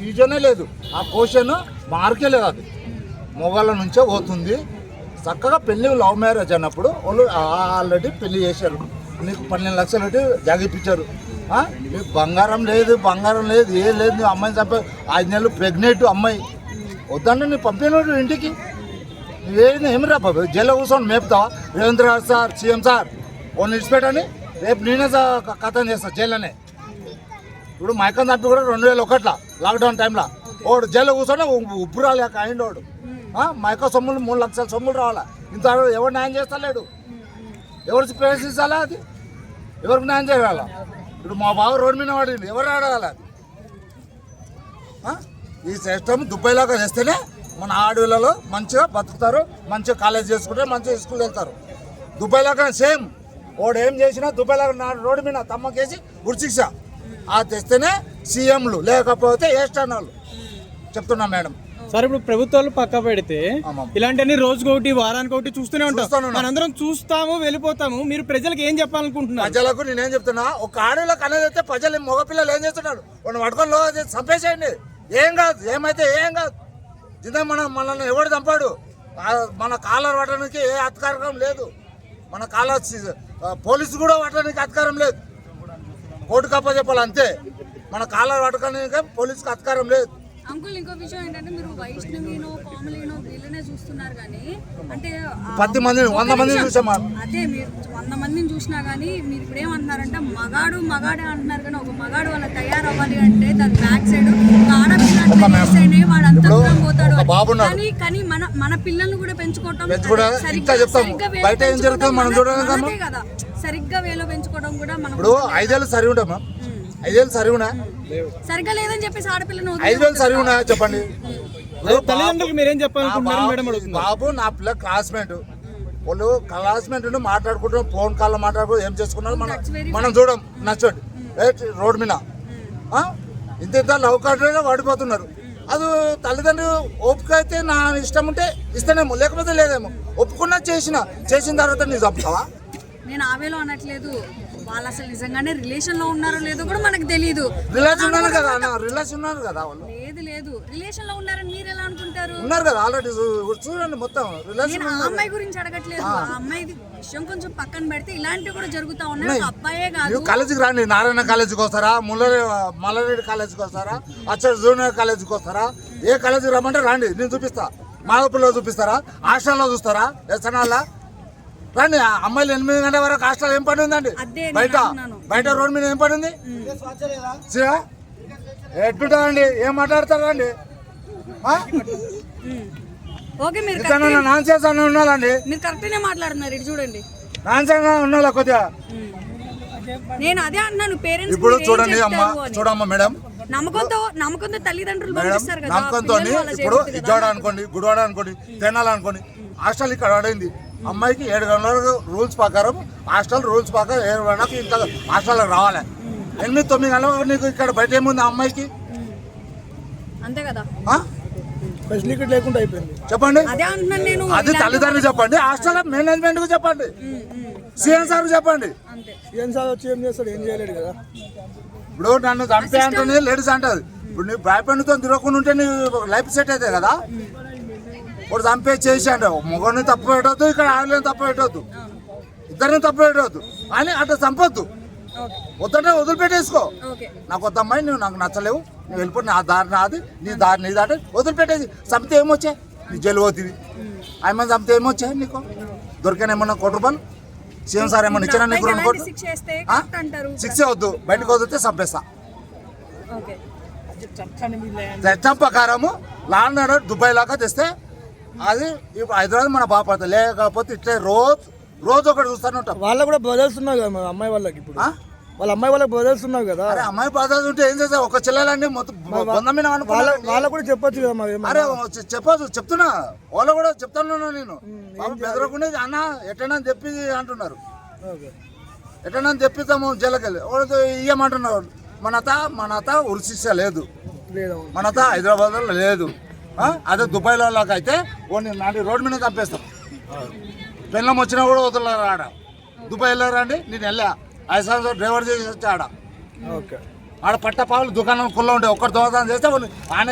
రీజనే లేదు, ఆ క్వశ్చన్ మార్కే లేదు. అది మొగాళ్ళ నుంచే పోతుంది. చక్కగా పెళ్లి లవ్ మ్యారేజ్ అన్నప్పుడు వాళ్ళు ఆల్రెడీ పెళ్లి చేశారు, నీకు 12 లక్షలు పెట్టి జాగిపించారు. నీకు బంగారం లేదు ఏం లేదు, నువ్వు అమ్మాయిని చంపే 5 నెలలు ప్రెగ్నెంట్ అమ్మాయి వద్దంటే నువ్వు పంపినాడు ఇంటికి. నువ్వేది ఏమి రా బాబు, జైల్లో కూర్చొని మేపుతావా? Revanth Reddy sir, CM sir ఓ నిడిచిపెట్టని రేపు నేనే కథం చేస్తాను జైల్లోనే. ఇప్పుడు మైకం చంపి కూడా 2001 లాక్డౌన్ టైంలో వాడు జైల్లో కూర్చొని ఉప్పు రాలేక అయిండోడు. మైకం సొమ్ములు 3 లక్షల సొమ్ములు రావాలా. ఇంత ఎవరు న్యాయం చేస్తలేడు, ఎవరు ప్రవేశించాలా? అది ఎవరికి న్యాయం చేయాల? ఇప్పుడు మా బావ రోడ్డు మీద పడింది, ఎవరు ఆడగాల? ఈ సిస్టమ్ దుబాయ్లాగా చేస్తేనే మన ఆడపిల్లలు మంచిగా బతుకుతారు, మంచిగా కాలేజ్ చేసుకుంటారు, మంచిగా స్కూల్ వెళ్తారు. దుబాయ్లాగా సేమ్ వాడు ఏం చేసినా దుబాయ్లాగా రోడ్డు మీద తమ్మకేసి ఉరిశిక్ష తెస్తేనే సీఎంలు, లేకపోతే ఏస్టానాలు చెప్తున్నా మేడం. సార్ ఇప్పుడు ప్రభుత్వాలు పక్క పెడితే ఇలాంటివన్నీ రోజుకొకటి వారానికి ఒకటి చూస్తూనే ఉంటాం, మనందరం చూస్తాము వెళ్ళిపోతాము. మీరు ప్రజలకు ఏం చెప్పాలనుకుంటున్నారు? ప్రజలకు నేనేం చెప్తున్నా, ఒక ఆడపిల్లకి అనేది అయితే ప్రజలు మగపిల్లలు ఏం చేస్తున్నారు, వాడిని పట్టుకొని చంపేసేయండి, ఏం కాదు, ఏమైతే ఏం కాదు. ఇదే మనల్ని ఎవడు చంపాడు? మన కాలర్ పట్టడానికి ఏ అధికారం లేదు, మన కాలర్ పోలీసు కూడా పట్టడానికి అధికారం లేదు, కోర్టు కప్ప చెప్పాలి అంతే. మన కాలర్ పట్టడానికి పోలీసుకి అధికారం లేదు. అంకుల్ ఇంకో విషయం ఏంటంటే మీరు వైష్ణవినో కామలీనో వీళ్ళనే చూస్తున్నారు కానీ అంటే 10 మంది 100 మందిని చూసాం. అదే మీరు 100 మందిని చూసినా కానీ మీరు ఇప్పుడు ఏమంటున్నారంటే మగాడే అంటున్నారు కానీ ఒక మగాడు వాళ్ళ తయారవ్వాలి అంటే దాని బ్యాక్ సైడ్ ఆడపిల్లనే వాడు అంత దూరం పోతాడు. కానీ మన పిల్లల్ని కూడా పెంచుకోవటం కదా, సరిగ్గా వేలో పెంచుకోవడం కూడా మనం 5 ఏళ్ళు సరి ఉంటామా? 5 ఏళ్ళు సరి ఉన్నా సరిగ్గా లేదని చెప్పేసి ఆడపిల్లను 5 ఏళ్ళు సరి ఉన్నా చెప్పండి. తల్లిదండ్రులకు మీరేం చెప్పాలనుకుంటున్నారు? బాబు నా పిల్ల క్లాస్మేట్, వాళ్ళు క్లాస్మేట్ మాట్లాడుకుంటాం, ఫోన్ కాల్లో మాట్లాడుకో ఏం చేసుకున్నారు మనం చూడం నచ్చండి రోడ్డు మీద ఇంత లవ్ కార్డులో వాడిపోతున్నారు. అది తల్లిదండ్రులు ఓపిక అయితే నా ఇష్టం ఉంటే ఇస్తేనేమో, లేకపోతే లేదేమో. ఒప్పుకున్నా చేసిన తర్వాత నీ చంపుతావా? నేను ఆవేలో అనట్లేదు, వాళ్ళు అసలు నిజంగానే రిలేషన్ లో ఉన్నారో లేదో కూడా మనకు తెలియదు. రిలేషన్ ఉన్నారు కదా వాళ్ళు. లేదు రిలేషన్ లో ఉన్నారని మీరు ఎలా అనుకుంటారు? ఉన్నారు కదా ఆల్రెడీ, చూడండి మొత్తం రిలేషన్. నేను ఆ అమ్మాయి గురించి అడగట్లేదు, ఆ అమ్మాయి విషయం కొంచెం పక్కన పెడితే ఇలాంటివి కూడా జరుగుతా ఉన్నాయి. అబ్బాయే కాదు, కాలేజీకి రాండి, నారాయణ కాలేజీకి వస్తారా, మల్లారెడ్డి కాలేజీకి వస్తారా, అచ్చడి జూనియర్ కాలేజీకి వస్తారా, ఏ కాలేజీకి రమ్మంటే రాండి, నేను చూపిస్తా. మాధవపల్లిలో చూపిస్తారా, హాస్టల్లో చూస్తారా, ఎస్ఎన్ఆర్లో రండి. అమ్మాయిలు 8 గంటల వరకు హాస్టల్ ఏం పని ఉందండి? బయట రోడ్ మీద ఏం పని ఉంది? ఎట్టుంటదండి, ఏం మాట్లాడతారా అండి? నాన్ సెన్స్ అని ఉండాలండి, మీరు కరెక్ట్నే మాట్లాడుతున్నారు. ఇటు చూడండి, నాన్ సెన్స్ ఉండాలి కొద్దిగా. నేను అదే అన్నాను, పేరెంట్స్ ఇప్పుడు చూడండి చూడమ్మా మేడం, నమ్మకంతో తల్లిదండ్రులు పంపిస్తారు కదా. నమ్మకంతో ఇప్పుడు ఇజ్జాడ అనుకోండి, గుడివాడ అనుకోండి, తెనాలనుకోండి, హాస్టల్ ఇక్కడ అడైంది. అమ్మాయికి 7 గంటల రూల్స్ ప్రకారం హాస్టల్ రూల్స్ ప్రకారం 7 గంటలకు ఇంత హాస్టల్కి రావాలి. 8-9 గంటలకు నీకు ఇక్కడ బయట ఏముంది అమ్మాయికి? అంతే కదా, ఫెసిలిటీ లేకుండా అయిపోయింది. చెప్పండి, అదే అంటున్నాను నేను. అది తల్లిదండ్రులు చెప్పండి, హాస్టల్ మేనేజ్మెంట్ కు చెప్పండి, సీఎం సార్ చెప్పండి. సీఎం సార్ వచ్చి ఏం చేస్తాడు? ఏం చేయలేడు కదా. ఇప్పుడు నన్ను చంపే అంటుంది లేడీస్ అంటది. ఇప్పుడు నీ బాయ్ ఫ్రెండ్తో తిరగకుండా ఉంటే నీ లైఫ్ సెట్ అవుతుంది కదా. ఇప్పుడు చంపే చేసి అంటే మగని తప్పు పెట్టవద్దు, ఇక్కడ ఆడలేని తప్పు పెట్టవద్దు, ఇద్దరిని తప్పు పెట్టవద్దు అని అట్లా చంపొద్దు. వద్దంటే వదిలిపెట్టేసుకో. నాకు వద్ద అమ్మాయి, నువ్వు నాకు నచ్చలేవు, నువ్వు వెళ్ళిపోయి నా దారి నాది, నీ దారి నీ దాటి వదిలిపెట్టేసి. చంపితే ఏమొచ్చాయి? నీ జైలు పోతుంది. ఆయన చంపితే ఏమొచ్చాయి? నీకు దొరికాను ఏమన్నా 1 కోటి రూపాయలు? సీఎం సార్ ఏమన్నా ఇచ్చారా నీకు 2 కోట్లు? 6 వద్దు, బయటకు వదిలితే చంపేస్తా. చట్టం ప్రకారము లాండ్ ఆర్డర్ దుబాయ్ లాగా తెస్తే అది ఇప్పుడు హైదరాబాద్ మన బాపడతా, లేకపోతే ఇట్లే రోజు ఒకటి చూస్తూనే ఉంటాం. వాళ్ళకు కూడా బదలుస్తున్నావు కదా అమ్మాయి వాళ్ళకి, ఇప్పుడు వాళ్ళ అమ్మాయి వాళ్ళకి బదలుస్తున్నావు కదా. అరే అమ్మాయి బదలు ఉంటే ఏం చేస్తా? ఒక చెల్లెలండి మొత్తం వాళ్ళకు కూడా చెప్పొచ్చు కదా. అరే చెప్పొచ్చు, చెప్తున్నా, వాళ్ళు కూడా చెప్తాను నేను. బెదరకుండా అన్న ఎట్టనా చెప్పి అంటున్నారు, ఎట్టనా తెప్పిస్తాము జైలుకెళ్ళి ఇయ్యమంటున్నారు. మన అత ఉరిశిక్ష లేదు, మన అత హైదరాబాద్లో లేదు. అదే దుబాయ్లో అయితే నాటి రోడ్డు మీద చంపేస్తాం. పెళ్ళం వచ్చినా కూడా వదలరు. ఆడ దుబాయ్ వెళ్ళారా అండి, నేను వెళ్ళా 5 సంవత్సరాలు డ్రైవర్ చేసి వచ్చా ఆడ. ఆడ పట్టపావులు దుకాణం కుల్ల ఉంటాయి ఒక్కటి దొంగతనం చేస్తే వాళ్ళు ఆయన